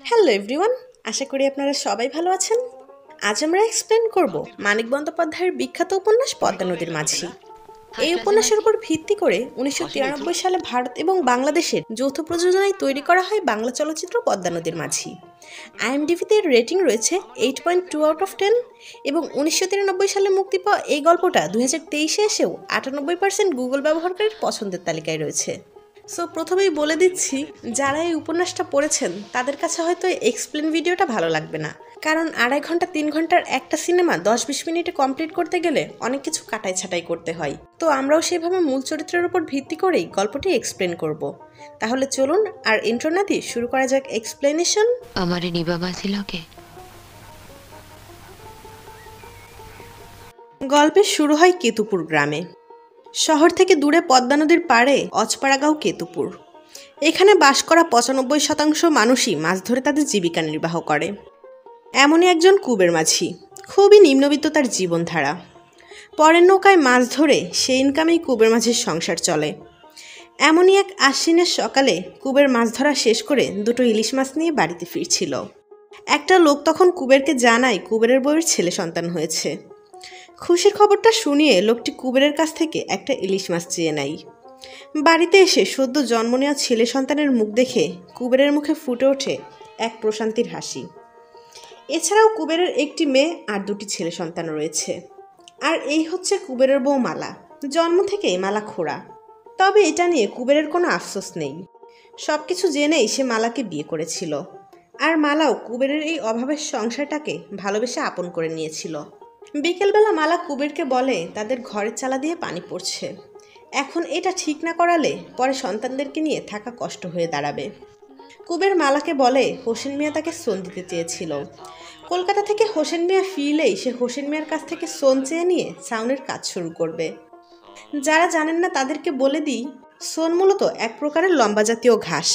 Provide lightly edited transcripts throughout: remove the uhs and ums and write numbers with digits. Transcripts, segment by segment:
Hello everyone, আশা করি আপনারা সবাই ভালো আছেন। আজ আমরা এক্সপ্লেন করব মানিক বন্দ্যোপাধ্যায়ের বিখ্যাত উপন্যাস পদ্মা নদীর মাঝি। এই উপন্যাসের উপর ভিত্তি করে 1993 সালে ভারত এবং বাংলাদেশের যৌথ প্রযোজনায় তৈরি করা হয় বাংলা চলচ্চিত্র পদ্মা নদীর মাঝি। IMDb-তে এর রেটিং রয়েছে 8.2 আউট অফ 10 এবং 1993 সালে মুক্তি পাওয়া এই গল্পটা 2023-এ এসেও 98% গুগল ব্যবহারকারীর পছন্দের তালিকায় রয়েছে। সো প্রথমেই বলে দিচ্ছি, যারা এই উপন্যাসটা পড়েছেন তাদের কাছে হয়তো এক্সপ্লেন ভিডিওটা ভালো লাগবে না, কারণ 2.5 ঘন্টা 3 ঘন্টার একটা সিনেমা 10-20 মিনিটে কমপ্লিট করতে গেলে অনেক কিছু কাটাই ছাটাই করতে হয়। তো আমরাও সেভাবে মূল চরিত্রের উপর ভিত্তি করেই গল্পটি এক্সপ্লেন করব। তাহলে চলুন আর ইন্ট্রো না দিয়ে শুরু করা যাক এক্সপ্লেনেশন। আমারে নিবা মাছিলকে গল্পের শুরু হয় কেতুপুর গ্রামে। শহর থেকে দূরে পদ্মা নদীর পাড়ে অজপাড়াগাঁও কেতুপুর। এখানে বাস করা 95% মানুষই মাছ ধরে তাদের জীবিকা নির্বাহ করে। এমনই একজন কুবের মাঝি, খুবই নিম্নবিত্ত তার জীবনধারা। পরের নৌকায় মাছ ধরে সেই ইনকামেই কুবের মাঝির সংসার চলে। এমনই এক আশ্বিনের সকালে কুবের মাছ ধরা শেষ করে 2টো ইলিশ মাছ নিয়ে বাড়িতে ফিরছিল। একটা লোক তখন কুবেরকে জানায় কুবেরের বউয়ের ছেলে সন্তান হয়েছে। খুশির খবরটা শুনিয়ে লোকটি কুবেরের কাছ থেকে একটা ইলিশ মাছ চেয়ে নেয়। বাড়িতে এসে সদ্য জন্ম নেওয়া ছেলে সন্তানের মুখ দেখে কুবেরের মুখে ফুটে ওঠে এক প্রশান্তির হাসি। এছাড়াও কুবেরের একটি মেয়ে আর 2টি ছেলে সন্তান রয়েছে। আর এই হচ্ছে কুবেরের বউ মালা। জন্ম থেকেই মালা খোড়া। তবে এটা নিয়ে কুবেরের কোনো আফসোস নেই। সব কিছু জেনেই সে মালাকে বিয়ে করেছিল। আর মালাও কুবেরের এই অভাবের সংসারটাকে ভালোবেসে আপন করে নিয়েছিল। বিকেলবেলা মালা কুবেরকে বলে তাদের ঘরের চালা দিয়ে পানি পড়ছে, এখন এটা ঠিক না করালে পরে সন্তানদেরকে নিয়ে থাকা কষ্ট হয়ে দাঁড়াবে। কুবের মালাকে বলে হোসেন মিয়া তাকে সোন দিতে চেয়েছিল। কলকাতা থেকে হোসেন মিয়া ফিরলেই সে হোসেন মিয়ার কাছ থেকে সোন চেয়ে নিয়ে ছাউনির কাজ শুরু করবে। যারা জানেন না তাদেরকে বলে দিই, সোন মূলত এক প্রকারের লম্বা জাতীয় ঘাস।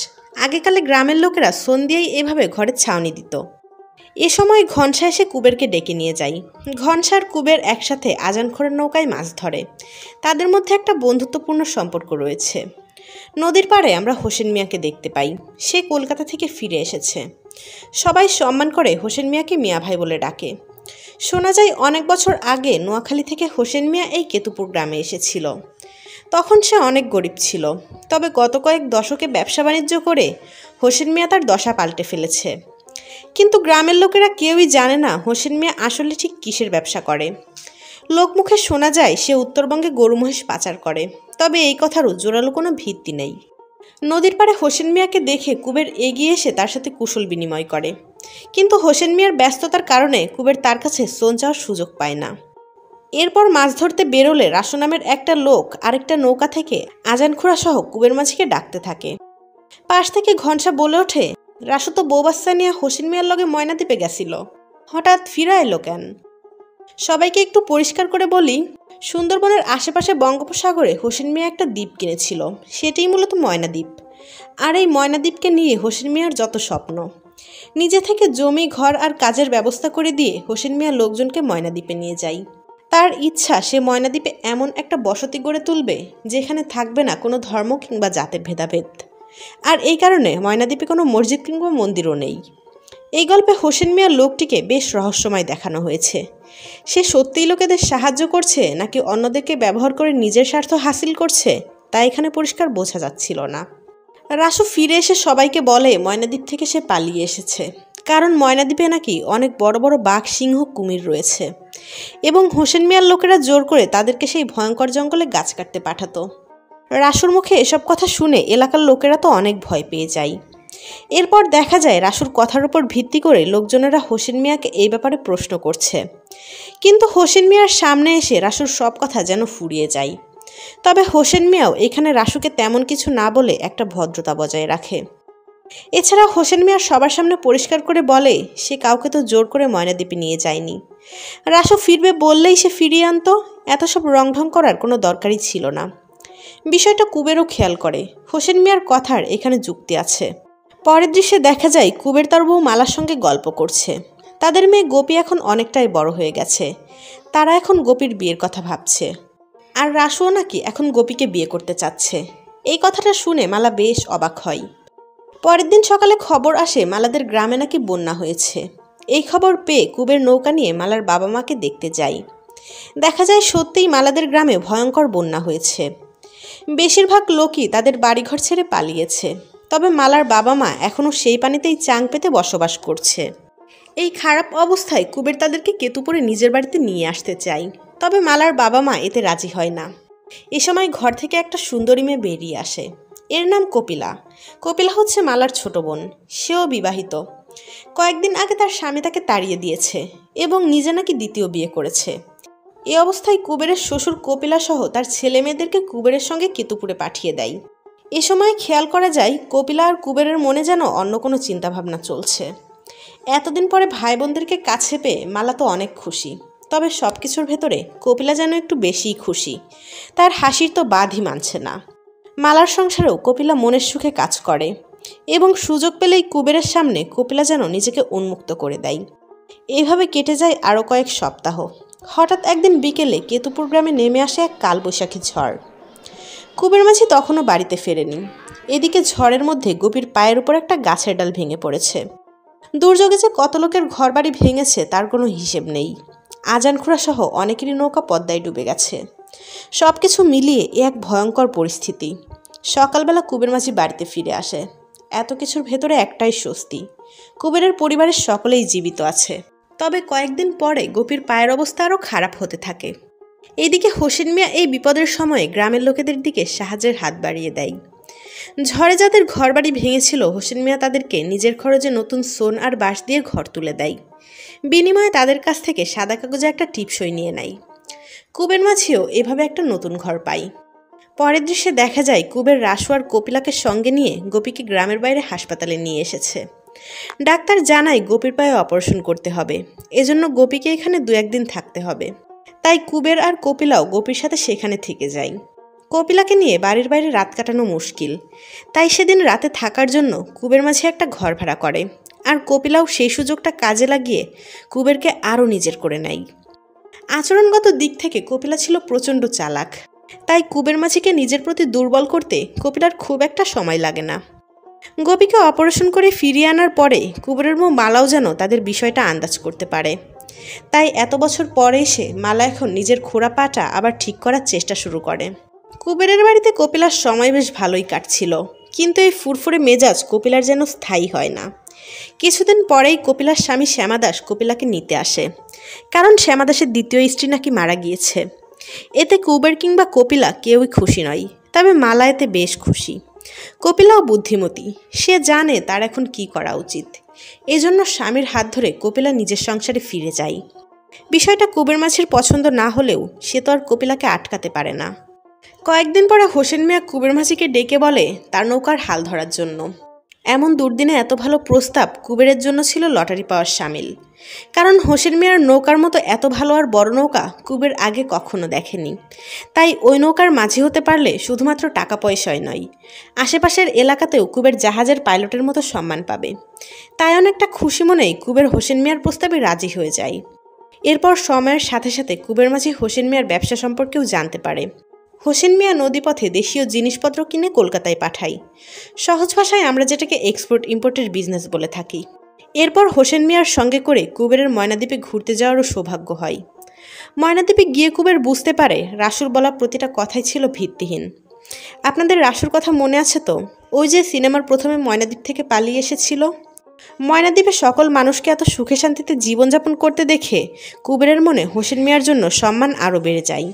আগেকালে গ্রামের লোকেরা সোন দিয়েই এভাবে ঘরের ছাউনি দিত। এ সময় ঘনশা এসে কুবেরকে ডেকে নিয়ে যায়। ঘনশা আর কুবের একসাথে আজানখোরের নৌকায় মাছ ধরে। তাদের মধ্যে একটা বন্ধুত্বপূর্ণ সম্পর্ক রয়েছে। নদীর পাড়ে আমরা হোসেন মিয়াকে দেখতে পাই। সে কলকাতা থেকে ফিরে এসেছে। সবাই সম্মান করে হোসেন মিয়াকে মিয়া ভাই বলে ডাকে। শোনা যায় অনেক বছর আগে নোয়াখালী থেকে হোসেন মিয়া এই কেতুপুর গ্রামে এসেছিল। তখন সে অনেক গরিব ছিল। তবে গত কয়েক দশকে ব্যবসা বাণিজ্য করে হোসেন মিয়া তার দশা পাল্টে ফেলেছে। কিন্তু গ্রামের লোকেরা কেউই জানে না হোসেন মিয়া আসলে ঠিক কিসের ব্যবসা করে। লোকমুখে শোনা যায় সে উত্তরবঙ্গে গরু মহিষ পাচার করে, তবে এই কথারও জোরালো কোনো ভিত্তি নেই। নদীর পাড়ে হোসেন মিয়াকে দেখে কুবের এগিয়ে এসে তার সাথে কুশল বিনিময় করে, কিন্তু হোসেন মিয়ার ব্যস্ততার কারণে কুবের তার কাছে সোন চাওয়ার সুযোগ পায় না। এরপর মাছ ধরতে বেরোলে রাসু নামের একটা লোক আরেকটা নৌকা থেকে আজানখোড়া সহ কুবের মাঝিকে ডাকতে থাকে। পাশ থেকে ঘনশা বলে ওঠে, রাসু তো বউ বাচ্চা নিয়ে হোসেন মিয়ার লগে ময়নাদ্বীপে গেছিল, হঠাৎ ফিরা এলো কেন? সবাইকে একটু পরিষ্কার করে বলি, সুন্দরবনের আশেপাশে বঙ্গোপসাগরে হোসেন মিয়া একটা দ্বীপ কিনেছিল, সেটাই মূলত ময়নাদ্বীপ। আর এই ময়নাদ্বীপকে নিয়ে হোসেন মিয়ার যত স্বপ্ন। নিজে থেকে জমি ঘর আর কাজের ব্যবস্থা করে দিয়ে হোসেন মিয়া লোকজনকে ময়নাদ্বীপে নিয়ে যায়। তার ইচ্ছা সে ময়নাদ্বীপে এমন একটা বসতি গড়ে তুলবে যেখানে থাকবে না কোনো ধর্ম কিংবা জাতের ভেদাভেদ। আর এই কারণে ময়নাদ্বীপে কোনো মসজিদ কিংবা মন্দিরও নেই। এই গল্পে হোসেন মিয়ার লোকটিকে বেশ রহস্যময় দেখানো হয়েছে। সে সত্যিই লোকেদের সাহায্য করছে নাকি অন্যদেরকে ব্যবহার করে নিজের স্বার্থ হাসিল করছে তা এখানে পরিষ্কার বোঝা যাচ্ছিল না। রাসু ফিরে এসে সবাইকে বলে ময়নাদ্বীপ থেকে সে পালিয়ে এসেছে, কারণ ময়নাদ্বীপে নাকি অনেক বড় বড় বাঘ সিংহ কুমির রয়েছে এবং হোসেন মিয়ার লোকেরা জোর করে তাদেরকে সেই ভয়ঙ্কর জঙ্গলে গাছ কাটতে পাঠাতো। রাসুর মুখে এসব কথা শুনে এলাকার লোকেরা তো অনেক ভয় পেয়ে যায়। এরপর দেখা যায় রাসুর কথার উপর ভিত্তি করে লোকজনেরা হোসেন মিয়াকে এই ব্যাপারে প্রশ্ন করছে, কিন্তু হোসেন মিয়ার সামনে এসে রাসুর সব কথা যেন ফুরিয়ে যায়। তবে হোসেন মিয়াও এখানে রাসুকে তেমন কিছু না বলে একটা ভদ্রতা বজায় রাখে। এছাড়া হোসেন মিয়ার সবার সামনে পরিষ্কার করে বলে সে কাউকে তো জোর করে ময়নাদ্বীপে নিয়ে যায়নি। রাসু ফিরবে বললেই সে ফিরিয়ে আনতো, এত সব রংঢং করার কোনো দরকারই ছিল না। বিষয়টা কুবেরও খেয়াল করে। হোসেন মিয়ার কথার এখানে যুক্তি আছে। পরের দৃশ্যে দেখা যায় কুবের তার বউ মালার সঙ্গে গল্প করছে। তাদের মেয়ে গোপী এখন অনেকটাই বড় হয়ে গেছে। তারা এখন গোপীর বিয়ের কথা ভাবছে। আর রাসুও নাকি এখন গোপীকে বিয়ে করতে চাচ্ছে। এই কথাটা শুনে মালা বেশ অবাক হয়। পরের দিন সকালে খবর আসে মালাদের গ্রামে নাকি বন্যা হয়েছে। এই খবর পেয়ে কুবের নৌকা নিয়ে মালার বাবা মাকে দেখতে যাই। দেখা যায় সত্যিই মালাদের গ্রামে ভয়ঙ্কর বন্যা হয়েছে। বেশিরভাগ লোকই তাদের বাড়িঘর ছেড়ে পালিয়েছে, তবে মালার বাবা মা এখনও সেই পানিতেই চাং পেতে বসবাস করছে। এই খারাপ অবস্থায় কুবের তাদেরকে কেতুপুরে নিজের বাড়িতে নিয়ে আসতে চায়, তবে মালার বাবা মা এতে রাজি হয় না। এ সময় ঘর থেকে একটা সুন্দরী মেয়ে বেরিয়ে আসে। এর নাম কপিলা। কপিলা হচ্ছে মালার ছোট বোন। সেও বিবাহিত। কয়েকদিন আগে তার স্বামী তাকে তাড়িয়ে দিয়েছে এবং নিজে নাকি দ্বিতীয় বিয়ে করেছে। এ অবস্থায় কুবেরের শ্বশুর কপিলা সহ তার ছেলে মেয়েদেরকে কুবেরের সঙ্গে কেতুপুরে পাঠিয়ে দেয়। এ সময় খেয়াল করা যায় কপিলা আর কুবেরের মনে যেন অন্য কোনো চিন্তাভাবনা চলছে। এতদিন পরে ভাই বোনদেরকে কাছে পেয়ে মালা তো অনেক খুশি, তবে সব কিছুর ভেতরে কপিলা যেন একটু বেশিই খুশি। তার হাসির তো বাঁধই মানছে না। মালার সংসারেও কপিলা মনের সুখে কাজ করে এবং সুযোগ পেলেই কুবেরের সামনে কপিলা যেন নিজেকে উন্মুক্ত করে দেয়। এইভাবে কেটে যায় আরও কয়েক সপ্তাহ। হঠাৎ একদিন বিকেলে কেতুপুর গ্রামে নেমে আসে এক কালবৈশাখী ঝড়। কুবের মাঝি তখনও বাড়িতে ফেরেনি। এদিকে ঝড়ের মধ্যে গোপীর পায়ের উপর একটা গাছের ডাল ভেঙে পড়েছে। দুর্যোগে যে কত লোকের ঘরবাড়ি ভেঙেছে তার কোনো হিসেব নেই। আজানখুড়া সহ অনেকেরই নৌকা পদ্মায় ডুবে গেছে। সব কিছু মিলিয়ে এক ভয়ঙ্কর পরিস্থিতি। সকালবেলা কুবের মাঝি বাড়িতে ফিরে আসে। এত কিছুর ভেতরে একটাই স্বস্তি, কুবেরের পরিবারের সকলেই জীবিত আছে। তবে কয়েকদিন পরে গোপীর পায়ের অবস্থা আরও খারাপ হতে থাকে। এদিকে হোসেন মিয়া এই বিপদের সময়ে গ্রামের লোকেদের দিকে সাহায্যের হাত বাড়িয়ে দেয়। ঝড়ে যাদের ঘরবাড়ি ভেঙেছিল হোসেন মিয়া তাদেরকে নিজের খরচে নতুন সোন আর বাঁশ দিয়ে ঘর তুলে দেয়। বিনিময়ে তাদের কাছ থেকে সাদা কাগজে একটা টিপসই নিয়ে নেয়। কুবের মাঝিও এভাবে একটা নতুন ঘর পায়। পরের দৃশ্যে দেখা যায় কুবের রাসু আর কপিলাকে সঙ্গে নিয়ে গোপীকে গ্রামের বাইরে হাসপাতালে নিয়ে এসেছে। ডাক্তার জানায় গোপীর পায়ে অপারেশন করতে হবে, এজন্য গোপীকে এখানে 2-1 দিন থাকতে হবে। তাই কুবের আর কপিলাও গোপীর সাথে সেখানে থেকে যায়। কপিলাকে নিয়ে বাড়ির বাইরে রাত কাটানো মুশকিল, তাই সেদিন রাতে থাকার জন্য কুবের মাঝি একটা ঘর ভাড়া করে, আর কপিলাও সেই সুযোগটা কাজে লাগিয়ে কুবেরকে আরও নিজের করে নেয়। আচরণগত দিক থেকে কপিলা ছিল প্রচণ্ড চালাক, তাই কুবের মাঝিকে নিজের প্রতি দুর্বল করতে কপিলার খুব একটা সময় লাগে না। গোপীকে অপারেশন করে ফিরিয়ে আনার পরে কুবেরের বউ মালাও যেন তাদের বিষয়টা আন্দাজ করতে পারে। তাই এত বছর পরে এসে মালা এখন নিজের খোঁড়া পাটা আবার ঠিক করার চেষ্টা শুরু করে। কুবেরের বাড়িতে কপিলার সময় বেশ ভালোই কাটছিল, কিন্তু এই ফুরফুরে মেজাজ কপিলার যেন স্থায়ী হয় না। কিছুদিন পরেই কপিলার স্বামী শ্যামাদাস কপিলাকে নিতে আসে, কারণ শ্যামাদাসের দ্বিতীয় স্ত্রী নাকি মারা গিয়েছে। এতে কুবের কিংবা কপিলা কেউই খুশি নয়, তবে মালা এতে বেশ খুশি। কপিলাও বুদ্ধিমতী, সে জানে তার এখন কি করা উচিত। এজন্য স্বামীর হাত ধরে কপিলা নিজের সংসারে ফিরে যায়। বিষয়টা কুবের মাঝির পছন্দ না হলেও সে তো আর কপিলাকে আটকাতে পারে না। কয়েকদিন পরে হোসেন মিয়া কুবের মাঝিকে ডেকে বলে তার নৌকার হাল ধরার জন্য। এমন দুর্দিনে এত ভালো প্রস্তাব কুবেরের জন্য ছিল লটারি পাওয়ার শামিল, কারণ হোসেন মিয়ার নৌকার মতো এত ভালো আর বড় নৌকা কুবের আগে কখনো দেখেনি। তাই ওই নৌকার মাঝি হতে পারলে শুধুমাত্র টাকা পয়সায় নয়, আশেপাশের এলাকাতেও কুবের জাহাজের পাইলটের মতো সম্মান পাবে। তাই অনেকটা খুশি মনেই কুবের হোসেন মিয়ার প্রস্তাবে রাজি হয়ে যায়। এরপর সময়ের সাথে সাথে কুবের মাঝি হোসেন মিয়ার ব্যবসা সম্পর্কেও জানতে পারে। হোসেন মিয়া নদীপথে দেশীয় জিনিসপত্র কিনে কলকাতায় পাঠায়। সহজ ভাষায় আমরা যেটাকে এক্সপোর্ট ইম্পোর্টের বিজনেস বলে থাকি। এরপর হোসেন মিয়ার সঙ্গে করে কুবেরের ময়নাদ্বীপে ঘুরতে যাওয়ারও সৌভাগ্য হয়। ময়নাদ্বীপে গিয়ে কুবের বুঝতে পারে রাসুর বলা প্রতিটা কথাই ছিল ভিত্তিহীন। আপনাদের রাসুর কথা মনে আছে তো? ওই যে সিনেমার প্রথমে ময়নাদ্বীপ থেকে পালিয়ে এসেছিল। ময়নাদ্বীপে সকল মানুষকে এত সুখে শান্তিতে জীবনযাপন করতে দেখে কুবেরের মনে হোসেন মিয়ার জন্য সম্মান আরও বেড়ে যায়।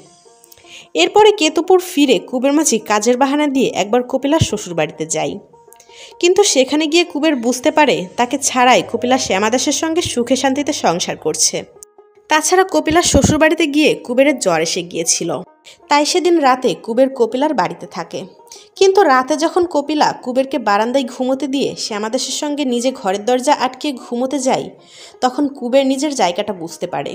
এরপরে কেতুপুর ফিরে কুবের মাঝি কাজের বাহানা দিয়ে একবার কপিলার শ্বশুর বাড়িতে যায়, কিন্তু সেখানে গিয়ে কুবের বুঝতে পারে তাকে ছাড়াই কপিলা শ্যামাদাসের সঙ্গে সুখে শান্তিতে সংসার করছে। তাছাড়া কপিলার শ্বশুর বাড়িতে গিয়ে কুবেরের জ্বর এসে গিয়েছিল, তাই সেদিন রাতে কুবের কপিলার বাড়িতে থাকে। কিন্তু রাতে যখন কপিলা কুবেরকে বারান্দায় ঘুমোতে দিয়ে শ্যামাদাসের সঙ্গে নিজে ঘরের দরজা আটকে ঘুমোতে যায়, তখন কুবের নিজের জায়গাটা বুঝতে পারে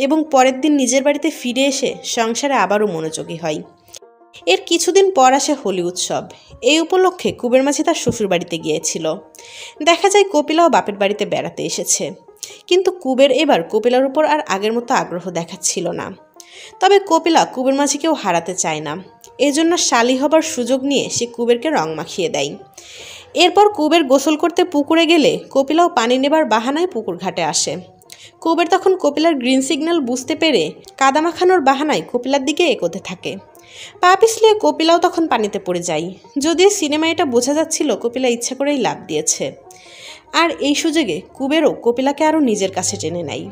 এবং পরের দিন নিজের বাড়িতে ফিরে এসে সংসারে আবারও মনোযোগী হয়। এর কিছুদিন পর আসে হোলি উৎসব। এই উপলক্ষে কুবের মাঝি তার শ্বশুর বাড়িতে গিয়েছিল। দেখা যায় কপিলাও বাপের বাড়িতে বেড়াতে এসেছে, কিন্তু কুবের এবার কপিলার উপর আর আগের মতো আগ্রহ দেখাচ্ছিল না। তবে কপিলা কুবের মাঝিকেও হারাতে চায় না, এজন্য শালি হবার সুযোগ নিয়ে সে কুবেরকে রং মাখিয়ে দেয়। এরপর কুবের গোসল করতে পুকুরে গেলে কপিলাও পানি নেবার বাহানায় পুকুর ঘাটে আসে। কুবের তখন কপিলার গ্রিন সিগন্যাল বুঝতে পেরে কাদা মাখানোর বাহানায় কপিলার দিকে এগোতে থাকে। পা পিছলিয়ে কপিলাও তখন পানিতে পড়ে যায়। যদিও সিনেমায় এটা বোঝা যাচ্ছিল কপিলা ইচ্ছা করেই লাফ দিয়েছে। আর এই সুযোগে কুবেরও কপিলাকে আরও নিজের কাছে টেনে নেয়।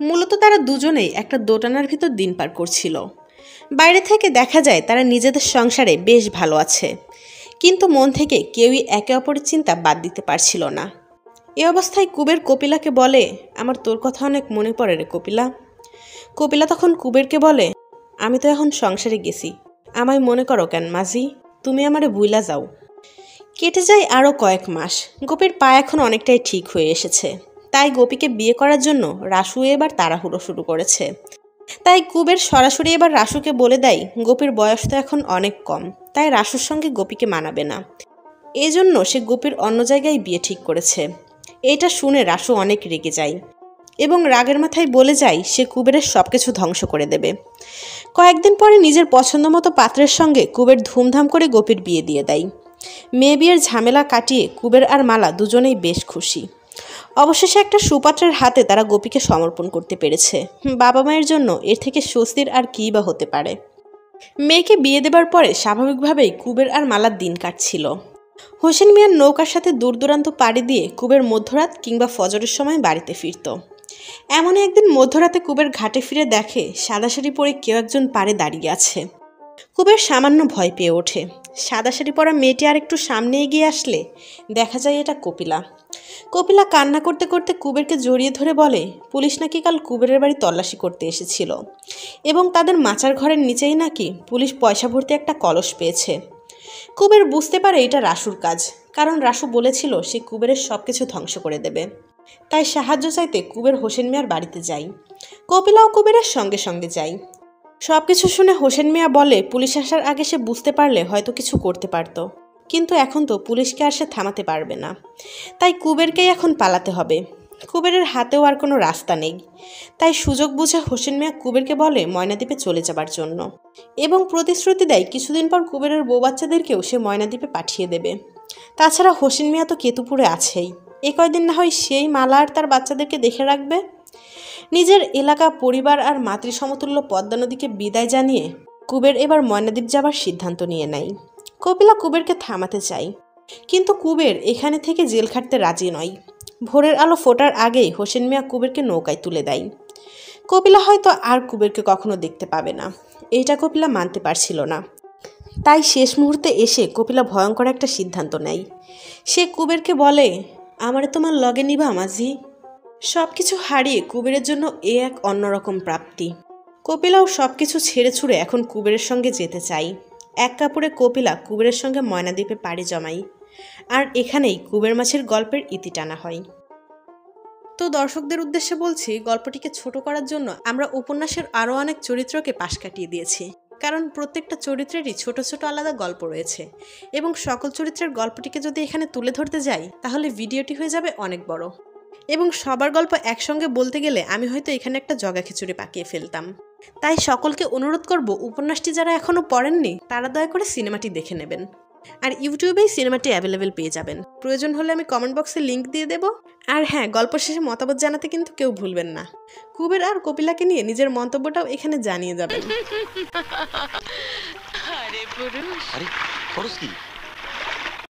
মূলত তারা দুজনেই একটা দোটানার ভিতর দিন পার করছিল। বাইরে থেকে দেখা যায় তারা নিজেদের সংসারে বেশ ভালো আছে, কিন্তু মন থেকে কেউই একে অপরের চিন্তা বাদ দিতে পারছিল না। এ অবস্থায় কুবের কপিলাকে বলে, আমার তোর কথা অনেক মনে পড়ে রে কপিলা। কপিলা তখন কুবেরকে বলে, আমি তো এখন সংসারে গেছি, আমায় মনে করো কেন মাঝি, তুমি আমারে ভুইলা যাও। কেটে যায় আরও কয়েক মাস। গোপীর পা এখন অনেকটাই ঠিক হয়ে এসেছে, তাই গোপীকে বিয়ে করার জন্য রাসু এবার তাড়াহুড়ো শুরু করেছে। তাই কুবের সরাসরি এবার রাসুকে বলে দেয় গোপীর বয়স তো এখন অনেক কম, তাই রাসুর সঙ্গে গোপীকে মানাবে না। এজন্য সে গোপীর অন্য জায়গায় বিয়ে ঠিক করেছে। এটা শুনে রাসু অনেক রেগে যায় এবং রাগের মাথায় বলে যায় সে কুবেরের সব কিছু ধ্বংস করে দেবে। কয়েকদিন পরে নিজের পছন্দ মতো পাত্রের সঙ্গে কুবের ধুমধাম করে গোপীর বিয়ে দিয়ে দেয়। মেয়ে বিয়ের ঝামেলা কাটিয়ে কুবের আর মালা দুজনেই বেশ খুশি। অবশেষে একটা সুপাত্রের হাতে তারা গোপীকে সমর্পণ করতে পেরেছে। বাবা মায়ের জন্য এর থেকে স্বস্তির আর কী বা হতে পারে। মেয়েকে বিয়ে দেবার পরে স্বাভাবিকভাবেই কুবের আর মালার দিন কাটছিল। হোসেন মিয়ার নৌকার সাথে দূর দূরান্ত পাড়ি দিয়ে কুবের মধ্যরাত কিংবা ফজরের সময় বাড়িতে ফিরত। এমন একদিন মধ্যরাতে কুবের ঘাটে ফিরে দেখে সাদা শাড়ি পরে কেউ একজন পাড়ে দাঁড়িয়ে আছে। কুবের সামান্য ভয় পেয়ে ওঠে। সাদা শাড়ি পরা মেয়েটি আর একটু সামনে এগিয়ে আসলে দেখা যায় এটা কপিলা। কপিলা কান্না করতে করতে কুবেরকে জড়িয়ে ধরে বলে, পুলিশ নাকি কাল কুবেরের বাড়ি তল্লাশি করতে এসেছিল এবং তাদের মাচার ঘরের নিচেই নাকি পুলিশ পয়সা ভর্তি একটা কলস পেয়েছে। কুবের বুঝতে পারে এটা রাসুর কাজ, কারণ রাসু বলেছিল সে কুবেরের সব কিছু ধ্বংস করে দেবে। তাই সাহায্য চাইতে কুবের হোসেন মিয়ার বাড়িতে যায়। কপিলাও কুবেরের সঙ্গে সঙ্গে যায়। সব কিছু শুনে হোসেন মিয়া বলে, পুলিশ আসার আগে সে বুঝতে পারলে হয়তো কিছু করতে পারত, কিন্তু এখন তো পুলিশকে আর সে থামাতে পারবে না। তাই কুবেরকেই এখন পালাতে হবে। কুবেরের হাতেও আর কোনো রাস্তা নেই। তাই সুযোগ বুঝে হোসেন মিয়া কুবেরকে বলে ময়নাদ্বীপে চলে যাবার জন্য এবং প্রতিশ্রুতি দেয় কিছুদিন পর কুবেরের বউ বাচ্চাদেরকেও সে ময়নাদ্বীপে পাঠিয়ে দেবে। তাছাড়া হোসেন মিয়া তো কেতুপুরে আছেই, এ কয়দিন না হয় সেই মালা আর তার বাচ্চাদেরকে দেখে রাখবে। নিজের এলাকা, পরিবার আর মাতৃসমতুল্য পদ্মা নদীকে বিদায় জানিয়ে কুবের এবার ময়নাদ্বীপ যাবার সিদ্ধান্ত নিয়ে নেয়। কপিলা কুবেরকে থামাতে চায়, কিন্তু কুবের এখানে থেকে জেল খাটতে রাজি নয়। ভোরের আলো ফোটার আগেই হোসেন মিয়া কুবেরকে নৌকায় তুলে দেয়। কপিলা হয়তো আর কুবেরকে কখনো দেখতে পাবে না, এইটা কপিলা মানতে পারছিল না। তাই শেষ মুহূর্তে এসে কপিলা ভয়ঙ্কর একটা সিদ্ধান্ত নেয়। সে কুবেরকে বলে, আমারে তোমার লগে নিবা মাঝি। সব কিছু হারিয়ে কুবেরের জন্য এ এক অন্যরকম প্রাপ্তি। কপিলাও সব কিছু ছেড়ে ছুড়ে এখন কুবেরের সঙ্গে যেতে চাই। এক কাপড়ে কপিলা কুবেরের সঙ্গে ময়নাদ্বীপে পাড়ি জমাই। আর এখানেই কুবের মাছের গল্পের ইতি টানা হয়। তো দর্শকদের উদ্দেশ্যে বলছি, গল্পটিকে ছোট করার জন্য আমরা উপন্যাসের আরও অনেক চরিত্রকে পাশ কাটিয়ে দিয়েছি, কারণ প্রত্যেকটা চরিত্রেরই ছোট ছোট আলাদা গল্প রয়েছে এবং সকল চরিত্রের গল্পটিকে যদি এখানে তুলে ধরতে যাই তাহলে ভিডিওটি হয়ে যাবে অনেক বড় এবং সবার গল্প একসঙ্গে বলতে গেলে আমি হয়তো এখানে একটা জগা খিচুড়ি পাকিয়ে ফেলতাম। তাই সকলকে অনুরোধ করব, উপন্যাসটি যারা এখনও পড়েননি তারা দয়া করে সিনেমাটি দেখে নেবেন। আর ইউটিউবেই সিনেমাটি অ্যাভেলেবেল পেয়ে যাবেন। প্রয়োজন হলে আমি কমেন্ট বক্সে লিঙ্ক দিয়ে দেব। আর হ্যাঁ, গল্প শেষে মতামত জানাতে কিন্তু কেউ ভুলবেন না। কুবের আর কপিলাকে নিয়ে নিজের মন্তব্যটাও এখানে জানিয়ে যাবেন। আরে পুরুষ, আরে পুরুষ কি?